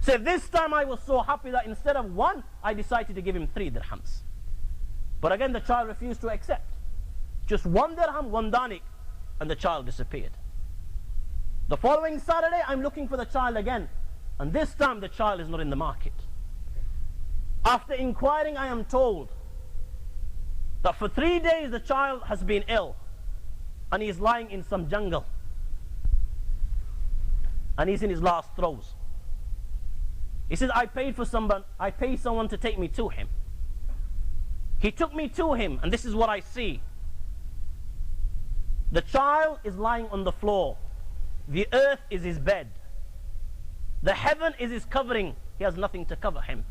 So this time I was so happy that instead of 1, I decided to give him 3 dirhams. But again, the child refused to accept. Just 1 dirham, 1 danik, and the child disappeared. The following Saturday, I'm looking for the child again, and this time the child is not in the market. After inquiring, I am told that for 3 days the child has been ill, and he is lying in some jungle, and he's in his last throes. He says, I paid someone to take me to him. He took me to him, and this is what I see. The child is lying on the floor. The earth is his bed. The heaven is his covering. He has nothing to cover him.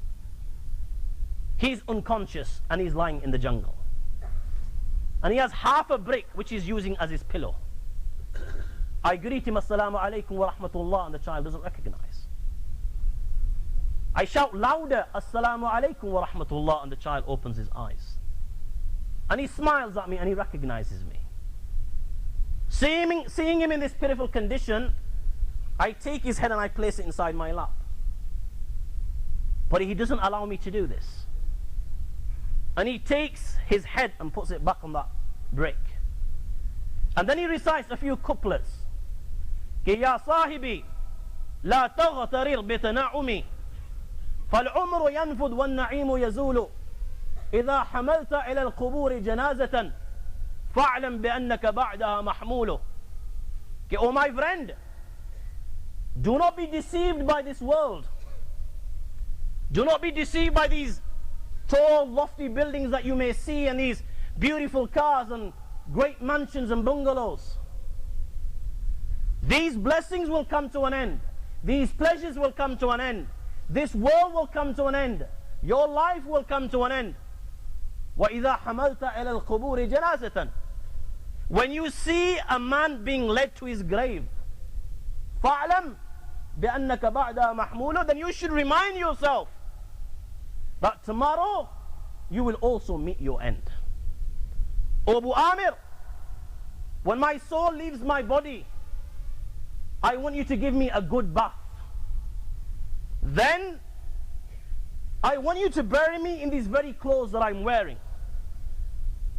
He's unconscious and he's lying in the jungle. And he has half a brick which he's using as his pillow. I greet him, Assalamu alaikum wa rahmatullah, and the child doesn't recognize. I shout louder, Assalamu alaikum wa rahmatullah, and the child opens his eyes. And he smiles at me and he recognizes me. Seeing him in this pitiful condition, I take his head and I place it inside my lap. But he doesn't allow me to do this. And he takes his head and puts it back on that brick. And then he recites a few couplets. كي يا صاحبي لا تغترر بتنعمي فالعمر ينفد والنعيم يزول إذا حملت إلى القبور جنازة فاعلم بأنك بعدها محمول. Oh my friend, do not be deceived by this world. Do not be deceived by these tall, lofty buildings that you may see, and these beautiful cars and great mansions and bungalows. These blessings will come to an end. These pleasures will come to an end. This world will come to an end. Your life will come to an end. وَإِذَا حَمَلْتَ إِلَى الْقُبُورِ جَنَازَةً. When you see a man being led to his grave, فَاعْلَمْ بِأَنَّكَ بَعْدَهَا مَحْمُولٌ, then you should remind yourself that tomorrow you will also meet your end. O Abu Amir, when my soul leaves my body, I want you to give me a good bath. Then I want you to bury me in these very clothes that I'm wearing.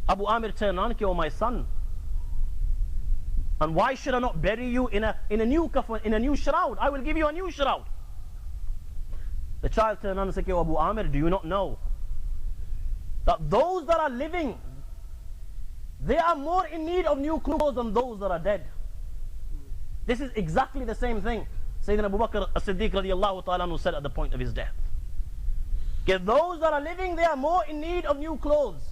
Abu Amir turned on, "Oh my son, and why should I not bury you in a new kafan, in a new shroud? I will give you a new shroud." The child turned on and said, "Oh Abu Amir, do you not know that those that are living, they are more in need of new clothes than those that are dead?" This is exactly the same thing Sayyidina Abu Bakr as-Siddiq radiallahu ta'ala anhu said at the point of his death. Okay, those that are living, they are more in need of new clothes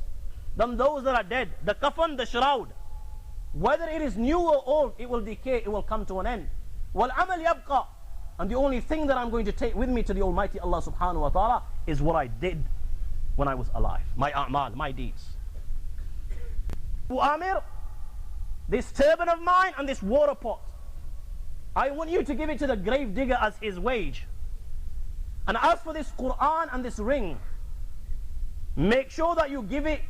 than those that are dead. The kafan, the shroud, whether it is new or old, it will decay, it will come to an end. وَالْعَمَلْ يَبْقَى. And the only thing that I'm going to take with me to the Almighty Allah subhanahu wa ta'ala is what I did when I was alive. My a'mal, my deeds. Abu Amir, this turban of mine and this water pot, I want you to give it to the grave digger as his wage. And as for this Quran and this ring, make sure that you give it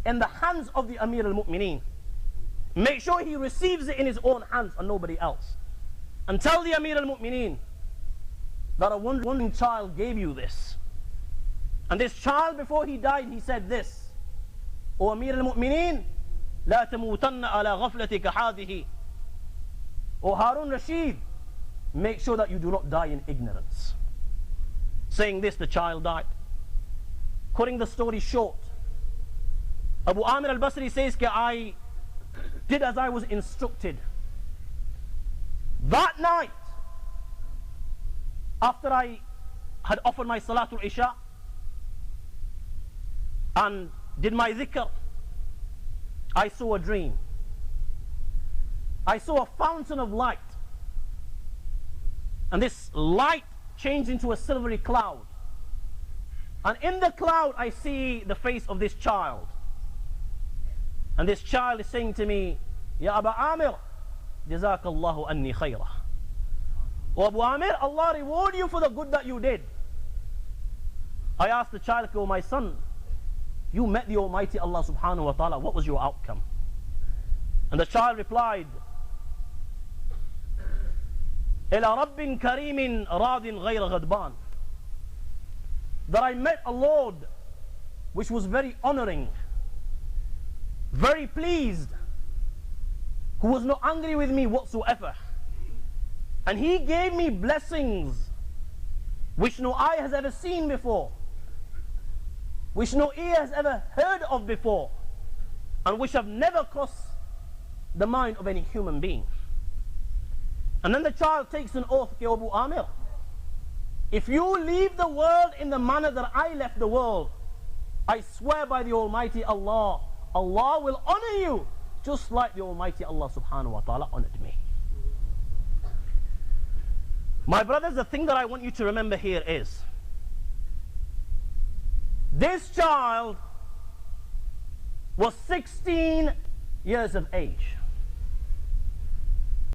in the hands of the Amir al-Mu'mineen. Make sure he receives it in his own hands and nobody else. And tell the Amir al-Mu'mineen that a wandering child gave you this. And this child, before he died, he said this: "O Amir al-Mu'mineen, لا تموتن على غفلتك هذه." O Harun Rashid, make sure that you do not die in ignorance. Saying this, the child died. Cutting the story short, Abu Amir al-Basri says, I did as I was instructed. That night, after I had offered my Salatul Isha and did my dhikr, I saw a dream. I saw a fountain of light, and this light changed into a silvery cloud, and in the cloud I see the face of this child, and this child is saying to me, "Ya Abu Amir, Jazakallahu anni khayrah." "O Abu Amir, Allah reward you for the good that you did." I asked the child, "Oh my son, you met the Almighty Allah subhanahu wa ta'ala, what was your outcome?" And the child replied, إلى رب كريم راض غير غضبان. That I met a Lord which was very honoring, very pleased, who was not angry with me whatsoever. And He gave me blessings which no eye has ever seen before, which no ear has ever heard of before, and which have never crossed the mind of any human being. And then the child takes an oath, "Okay, Abu Amir, if you leave the world in the manner that I left the world, I swear by the Almighty Allah, Allah will honor you just like the Almighty Allah subhanahu wa ta'ala honored me." My brothers, the thing that I want you to remember here is, this child was 16 years of age.